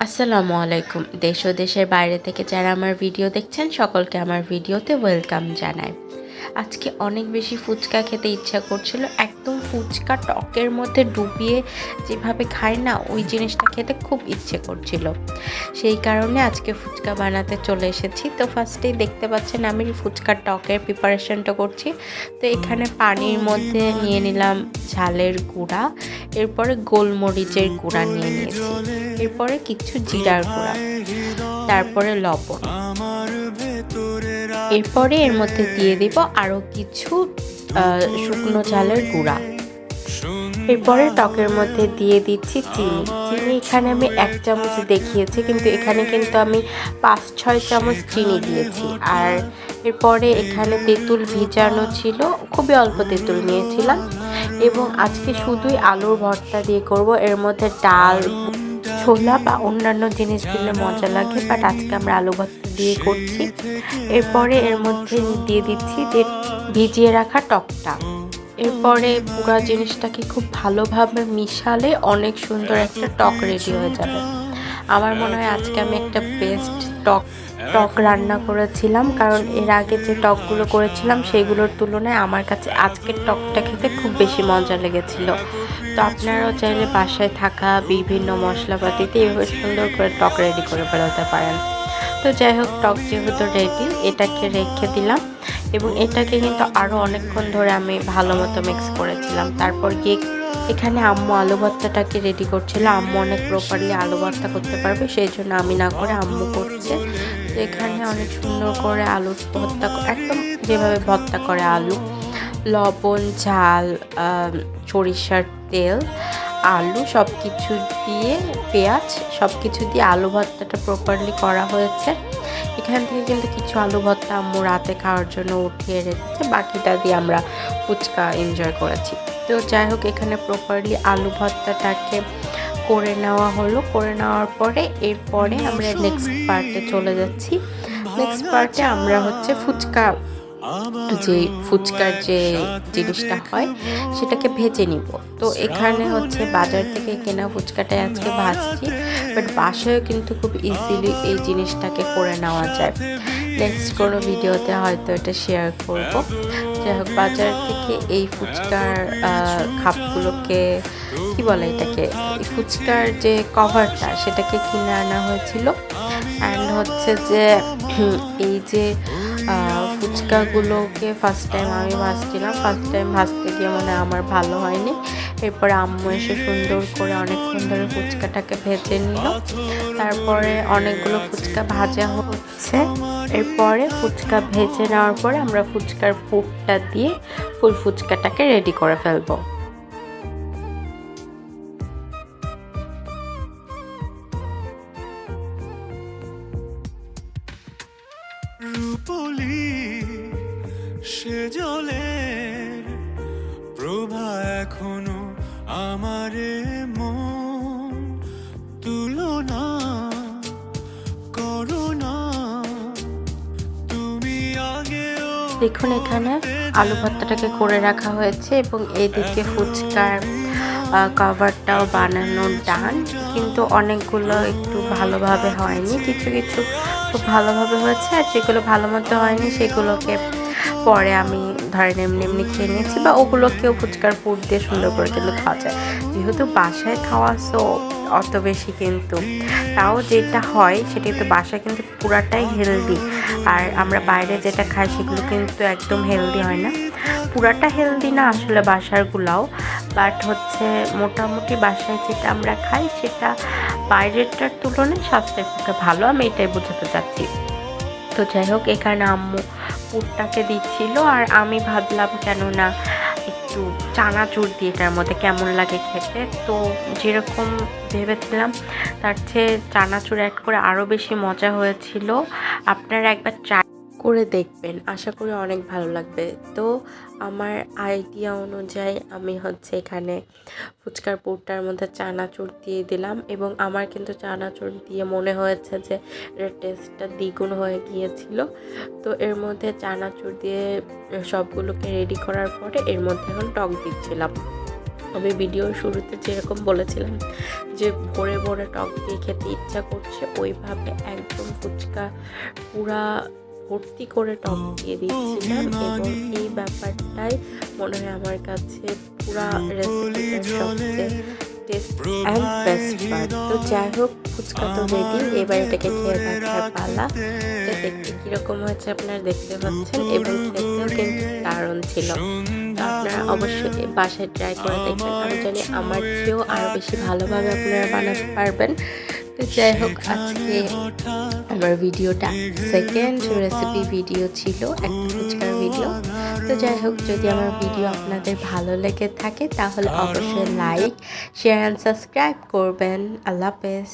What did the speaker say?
আসসালামু আলাইকুম। দেশ ও দেশের বাইরে থেকে যারা আমার ভিডিও দেখছেন সকলকে আমার ভিডিওতে ওয়েলকাম জানাই। আজকে অনেক বেশি ফুচকা খেতে ইচ্ছা করছিল। একদম ফুচকা টকের মধ্যে ডুবিয়ে যেভাবে খায় না, ওই জিনিসটা খেতে খুব ইচ্ছে করছিল। সেই কারণে আজকে ফুচকা বানাতে চলে এসেছি। তো ফার্স্টেই দেখতে পাচ্ছেন আমি ফুচকার টকের প্রিপারেশনটা করছি। তো এখানে পানির মধ্যে নিয়ে নিলাম ঝালের গুঁড়া, এরপরে গোলমরিচের গুঁড়া নিয়ে নিয়েছি, এরপরে কিছু জিরার গুঁড়া, তারপরে লবণ, এরপরে এর মধ্যে দিয়ে দিব আরও কিছু শুকনো ঝালের গুঁড়া। এরপরে টকের মধ্যে দিয়ে দিচ্ছি চিনি। চিনি এখানে আমি 1 চামচ দেখিয়েছি, কিন্তু এখানে কিন্তু আমি 5-6 চামচ চিনি দিয়েছি। আর এরপরে এখানে তেঁতুল ভিজানো ছিল, খুবই অল্প তেঁতুল নিয়েছিলাম। এবং আজকে শুধুই আলুর ভর্তা দিয়ে করব। এর মধ্যে ডাল, ছোলা বা অন্যান্য জিনিস দিলে মজা লাগে, বাট আজকে আমরা আলু ভর্তা দিয়ে করছি। এরপরে এর মধ্যে দিয়ে দিচ্ছি যে ভিজিয়ে রাখা টকটা। এরপরে পুরো জিনিসটাকে খুব ভালোভাবে মিশালে অনেক সুন্দর একটা টক রেডি হয়ে যাবে। আমার মনে হয় আজকে আমি একটা বেস্ট টক রান্না করেছিলাম, কারণ এর আগে যে টকগুলো করেছিলাম সেগুলোর তুলনায় আমার কাছে আজকের টকটা খেতে খুব বেশি মজা লেগেছিল। তো আপনারাও চাইলে বাসায় থাকা বিভিন্ন মশলাপাতিতে এভাবে সুন্দর করে টক রেডি করে ফেলতে পারেন। তো যাই হোক, টক যেহেতু রেডি, এটাকে রেখে দিলাম এবং এটাকে কিন্তু আরও অনেকক্ষণ ধরে আমি ভালো মতো মিক্স করেছিলাম। তারপর গিয়ে এখানে আম্মু আলু ভর্তাটাকে রেডি করছিল। আম্মু অনেক প্রপারলি আলু ভর্তা করতে পারবে, সেই জন্য আমি না করে আম্মু করছে। তো এখানে অনেক সুন্দর করে আলু ভর্তা, একদম যেভাবে ভর্তা করে আলু, লবণ, ঝাল, সরিষার তেল, আলু সব কিছু দিয়ে, পেঁয়াজ সব কিছু দিয়ে আলু ভর্তাটা প্রপারলি করা হয়েছে। এখান থেকে কিন্তু কিছু আলু ভর্তা আম্মু রাতে খাওয়ার জন্য উঠিয়ে রেখেছে, বাকিটা দিয়ে আমরা ফুচকা এনজয় করেছি। তো যাই হোক, এখানে প্রপারলি আলু ভর্তাটাকে করে নেওয়া হলো। করে নেওয়ার পরে এরপরে আমরা নেক্সট পার্টে চলে যাচ্ছি। নেক্সট পার্টে আমরা হচ্ছে ফুচকার যে জিনিসটা হয় সেটাকে ভেজে নিব। তো এখানে হচ্ছে বাজার থেকে কেনা ফুচকাটাই আজকে ভাজছি, বাট বাসায়ও কিন্তু খুব ইজিলি এই জিনিসটাকে করে নেওয়া যায়। নেক্সট কোনো ভিডিওতে হয়তো এটা শেয়ার করব। যাই হোক, বাজার থেকে এই ফুচকার খাপগুলোকে কি বলে, এটাকে ফুচকার যে কভারটা সেটাকে কিনে আনা হয়েছিল। অ্যান্ড হচ্ছে যে এই যে ফুচকাগুলোকে ফার্স্ট টাইম আমি ভাজছিলাম। ফার্স্ট টাইম ভাজতে গিয়ে মানে আমার ভালো হয়নি। এরপরে আম্মু এসে সুন্দর করে অনেকক্ষণ ধরে ফুচকাটাকে ভেজে নিল। তারপরে অনেকগুলো ফুচকা ভাজা হচ্ছে। এরপরে ফুচকা ভেজে নেওয়ার পরে আমরা ফুচকার পুরটা দিয়ে ফুল ফুচকাটাকে রেডি করে ফেলবো। রূপলি সে জলের প্রভা এখনো আমারে মন তুলনা করোনা তুমি আগেও। দেখুন, এখানে আলু ভর্তাটাকে করে রাখা হয়েছে এবং এইদিকে ফুচকার কভারটাও বানানো ডান, কিন্তু অনেকগুলো একটু ভালোভাবে হয়নি। কিছু কিছু খুব ভালোভাবে হয়েছে, আর যেগুলো ভালো মতো হয়নি সেগুলোকে পরে আমি ধরেন এমনি এমনি খেয়ে নিয়েছি, বা ওগুলোকেও ফুচকার পুর দিয়ে সুন্দর করে কিন্তু খাওয়া যায়। যেহেতু বাসায় খাওয়া, সো অত বেশি কিন্তু তাও যেটা হয় সেটা কিন্তু বাসায় কিন্তু পুরাটাই হেলদি, আর আমরা বাইরে যেটা খাই সেগুলো কিন্তু একদম হেলদি হয় না। পুরাটা হেলদি না আসলে বাসারগুলাও, বাট হচ্ছে মোটামুটি বাসায় যেটা আমরা খাই সেটা বাইরেরটার তুলনায় স্বাস্থ্যের পক্ষে ভালো, আমি এটাই বোঝাতে চাচ্ছি। তো যাই হোক, এখানে আম্মু পুরটাকে দিচ্ছিল, আর আমি ভাবলাম কেন না একটু চানাচুর দিয়ে এটার মধ্যে কেমন লাগে খেতে। তো যেরকম ভেবেছিলাম তার চেয়ে চানাচুর অ্যাড করে আরও বেশি মজা হয়েছিল। আপনারা একবার ট্রাই করে দেখবেন, আশা করি অনেক ভালো লাগবে। তো আমার আইডিয়া অনুযায়ী আমি হচ্ছে এখানে ফুচকার পুরটার মধ্যে চানাচুর দিয়ে দিলাম, এবং আমার কিন্তু চানাচুর দিয়ে মনে হয়েছে যে এর টেস্টটা দ্বিগুণ হয়ে গিয়েছিল। তো এর মধ্যে চানাচুর দিয়ে সবগুলোকে রেডি করার পরে এর মধ্যে এখন টক দিচ্ছিলাম। আমি ভিডিওর শুরুতে যেরকম বলেছিলাম যে ভোরে ভোরে টক দিয়ে খেতে ইচ্ছা করছে, ওইভাবে একদম ফুচকা পুরা ভর্তি করে টক দিয়ে দিচ্ছিলাম। এবং এই ব্যাপারটাই মনে হয় আমার কাছে পুরা রেসিপিটার সবচেয়ে টেস্ট অ্যান্ড বেস্ট পার্ট। তো যাই হোক, ফুচকা তো রেডি, এবার এটাকে খেয়ে দেখার পালা। তো দেখতে কীরকম হয়েছে আপনারা দেখতে পাচ্ছেন, এবং খেতেও কিন্তু দারুণ ছিল। তো আপনারা অবশ্যই বাসায় ট্রাই করে দেখবেন, আমি জানি আমার চেয়েও আরও বেশি ভালোভাবে আপনারা বানাতে পারবেন। তো যাই হোক, আজকে আমার ভিডিওটা সেকেন্ড রেসিপি ভিডিও ছিল, একটা ফুচকার ভিডিও। তো যাই হোক, যদি আমার ভিডিও আপনাদের ভালো লেগে থাকে তাহলে অবশ্যই লাইক, শেয়ার অ্যান্ড সাবস্ক্রাইব করবেন। আল্লাহ হাফেজ।